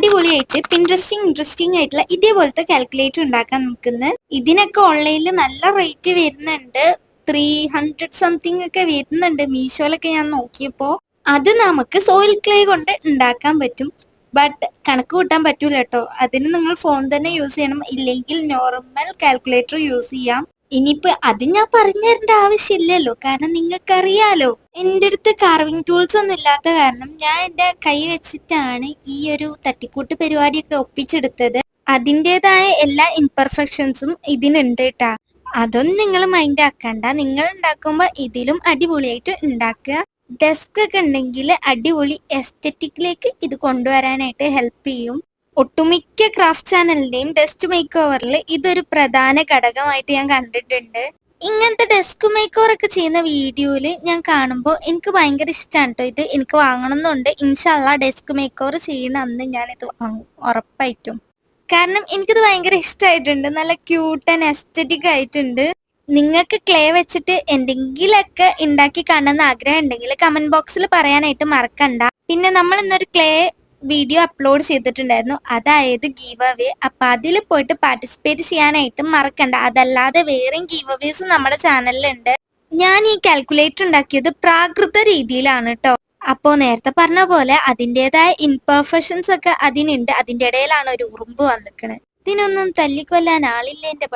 അടിപൊളിയായിട്ട് ഇൻട്രസ്റ്റിംഗ് ആയിട്ടുള്ള ഇതേപോലത്തെ കാൽക്കുലേറ്റർ ഉണ്ടാക്കാൻ നോക്കുന്നത്. ഇതിനൊക്കെ ഓൺലൈനിൽ നല്ല റേറ്റ് വരുന്നുണ്ട്. 300 സംതിങ് ഒക്കെ വരുന്നുണ്ട്. മീഷോയിലൊക്കെ ഞാൻ നോക്കിയപ്പോ അത് നമുക്ക് സോയിൽ ക്ലേ കൊണ്ട് ഉണ്ടാക്കാൻ പറ്റും. ബട്ട് കണക്ക് കൂട്ടാൻ പറ്റൂല കേട്ടോ. അതിന് നിങ്ങൾ ഫോൺ തന്നെ യൂസ് ചെയ്യണം, ഇല്ലെങ്കിൽ നോർമൽ കാൽക്കുലേറ്റർ യൂസ് ചെയ്യാം. ഇനിയിപ്പോ അത് ഞാൻ പറഞ്ഞു തരേണ്ട ആവശ്യമില്ലല്ലോ, കാരണം നിങ്ങൾക്കറിയാലോ. എൻ്റെ അടുത്ത് കാർവിംഗ് ടൂൾസ് ഒന്നും ഇല്ലാത്ത കാരണം ഞാൻ എൻ്റെ കൈ വെച്ചിട്ടാണ് ഈ ഒരു തട്ടിക്കൂട്ട് പരിപാടിയൊക്കെ ഒപ്പിച്ചെടുത്തത്. അതിൻ്റെതായ എല്ലാ ഇംപെർഫെക്ഷൻസും ഇതിനുണ്ട് കേട്ടാ. അതൊന്നും നിങ്ങൾ മൈൻഡ് ആക്കണ്ട. നിങ്ങൾ ഉണ്ടാക്കുമ്പോൾ ഇതിലും അടിപൊളിയായിട്ട് ഉണ്ടാക്കുക. ഡെസ്ക് ഒക്കെ ഉണ്ടെങ്കിൽ അടിപൊളി എസ്തെറ്റിക്കിലേക്ക് ഇത് കൊണ്ടുവരാനായിട്ട് ഹെൽപ്പ് ചെയ്യും. ഒട്ടുമിക്ക ക്രാഫ്റ്റ് ചാനലിന്റെയും ഡെസ്ക് മേക്ക് ഓവറിൽ ഇതൊരു പ്രധാന ഘടകമായിട്ട് ഞാൻ കണ്ടിട്ടുണ്ട്. ഇങ്ങനത്തെ ഡെസ്ക് മേക്ക് ഓവർ ഒക്കെ ചെയ്യുന്ന വീഡിയോയിൽ ഞാൻ കാണുമ്പോൾ എനിക്ക് ഭയങ്കര ഇഷ്ടമാണ് കേട്ടോ. ഇത് എനിക്ക് വാങ്ങണമെന്നുണ്ട്. ഇൻഷാല്ലാ ഡെസ്ക് മേക്ക് ഓവർ ചെയ്യുന്ന അന്ന് ഞാനിത് വാങ്ങും ഉറപ്പായിട്ടും. കാരണം എനിക്കിത് ഭയങ്കര ഇഷ്ടമായിട്ടുണ്ട്. നല്ല ക്യൂട്ട് ആൻഡ് എസ്തെറ്റിക് ആയിട്ടുണ്ട്. നിങ്ങൾക്ക് ക്ലേ വെച്ചിട്ട് എന്തെങ്കിലുമൊക്കെ ഉണ്ടാക്കി കാണുന്ന ആഗ്രഹം ഉണ്ടെങ്കിൽ കമന്റ് ബോക്സിൽ പറയാനായിട്ട് മറക്കണ്ട. പിന്നെ നമ്മൾ ഇന്നൊരു ക്ലേ വീഡിയോ അപ്ലോഡ് ചെയ്തിട്ടുണ്ടായിരുന്നു, അതായത് ഗീവ് അവേ. അപ്പൊ അതിൽ പോയിട്ട് പാർട്ടിസിപ്പേറ്റ് ചെയ്യാനായിട്ട് മറക്കണ്ട. അതല്ലാതെ വേറെയും ഗീവ് അവേസ് നമ്മുടെ ചാനലിലുണ്ട്. ഞാൻ ഈ കാൽക്കുലേറ്റർ ഉണ്ടാക്കിയത് പ്രാകൃത രീതിയിലാണ് കേട്ടോ. അപ്പോ നേരത്തെ പറഞ്ഞ പോലെ അതിൻ്റെതായ ഇൻപെർഫെക്ഷൻസ് ഒക്കെ അതിനുണ്ട്. അതിൻ്റെ ഇടയിലാണ് ഒരു ഉറുമ്പ് വന്നിക്കണത്. ഇതിനൊന്നും തല്ലിക്കൊല്ലാൻ ആളില്ല എൻ്റെ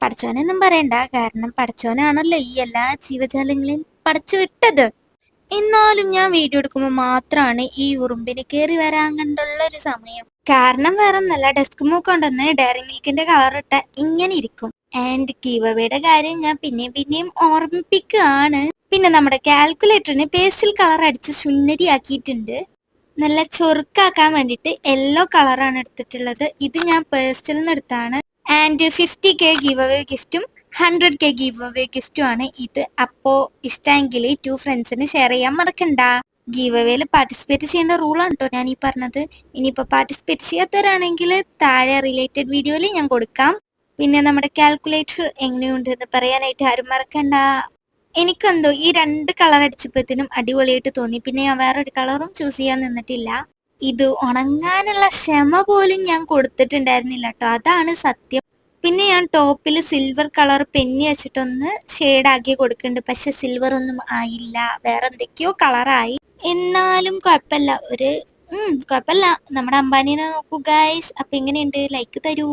പഠിച്ചോനൊന്നും പറയണ്ട, കാരണം പഠിച്ചോനാണല്ലോ ഈ എല്ലാ ജീവജാലങ്ങളെയും പഠിച്ചു വിട്ടത്. എന്നാലും ഞാൻ വീഡിയോ എടുക്കുമ്പോൾ മാത്രമാണ് ഈ ഉറുമ്പിന് കയറി വരാൻ കണ്ടുള്ള ഒരു സമയം. കാരണം വേറെ ഒന്നല്ല, ഡെസ്ക് മൂക്കൊണ്ടെന്ന് ഡയറി മിൽക്കിന്റെ കളർ ഇട്ട ഇങ്ങനെ ഇരിക്കും. ആൻഡ് ഗീവവേയുടെ കാര്യം ഞാൻ പിന്നെയും ഓർമ്മിപ്പിക്കുകയാണ്. പിന്നെ നമ്മുടെ കാൽക്കുലേറ്ററിന് പേസ്റ്റൽ കളർ അടിച്ച് സുന്ദരിയാക്കിയിട്ടുണ്ട്. നല്ല ചൊറുക്കാക്കാൻ വേണ്ടിയിട്ട് യെല്ലോ കളറാണ് എടുത്തിട്ടുള്ളത്. ഇത് ഞാൻ പേസ്റ്റലിൽ നിന്ന് എടുത്താണ്. ആൻഡ് 50K ഗീവ് അവേ ഗിഫ്റ്റും 100K ഗീവ് അവേ ഗിഫ്റ്റും ആണ് ഇത്. അപ്പോ ഇഷ്ടമെങ്കിൽ 2 ഫ്രണ്ട്സിന് ഷെയർ ചെയ്യാൻ മറക്കണ്ട. ഗീവ് അവേയിൽ പാർട്ടിസിപ്പേറ്റ് ചെയ്യേണ്ട റൂളാണ് കേട്ടോ ഞാൻ ഈ പറഞ്ഞത്. ഇനിയിപ്പോൾ പാർട്ടിസിപ്പേറ്റ് ചെയ്യാത്തവരാണെങ്കിൽ താഴെ റിലേറ്റഡ് വീഡിയോയിൽ ഞാൻ കൊടുക്കാം. പിന്നെ നമ്മുടെ കാൽക്കുലേറ്റർ എങ്ങനെയുണ്ട് എന്ന് പറയാനായിട്ട് ആരും മറക്കണ്ട. എനിക്കെന്തോ ഈ 2 കളർ അടിച്ചപ്പോഴത്തേനും അടിപൊളിയായിട്ട് തോന്നി. പിന്നെ ഞാൻ വേറൊരു കളറും ചൂസ് ചെയ്യാൻ നിന്നിട്ടില്ല. ഇത് ഉണങ്ങാനുള്ള ക്ഷമ പോലും ഞാൻ കൊടുത്തിട്ടുണ്ടായിരുന്നില്ല കേട്ടോ, അതാണ് സത്യം. പിന്നെ ഞാൻ ടോപ്പിൽ സിൽവർ കളർ പെന്നി വെച്ചിട്ടൊന്ന് ഷെയ്ഡാക്കി കൊടുക്കുന്നുണ്ട്. പക്ഷെ സിൽവർ ഒന്നും ആയില്ല, വേറെ എന്തൊക്കെയോ കളറായി. എന്നാലും കുഴപ്പമില്ല, കുഴപ്പമില്ല. നമ്മുടെ അംബാനിനെ നോക്കൂ ഗൈസ്. അപ്പൊ എങ്ങനെയുണ്ട്? ലൈക്ക് തരൂ.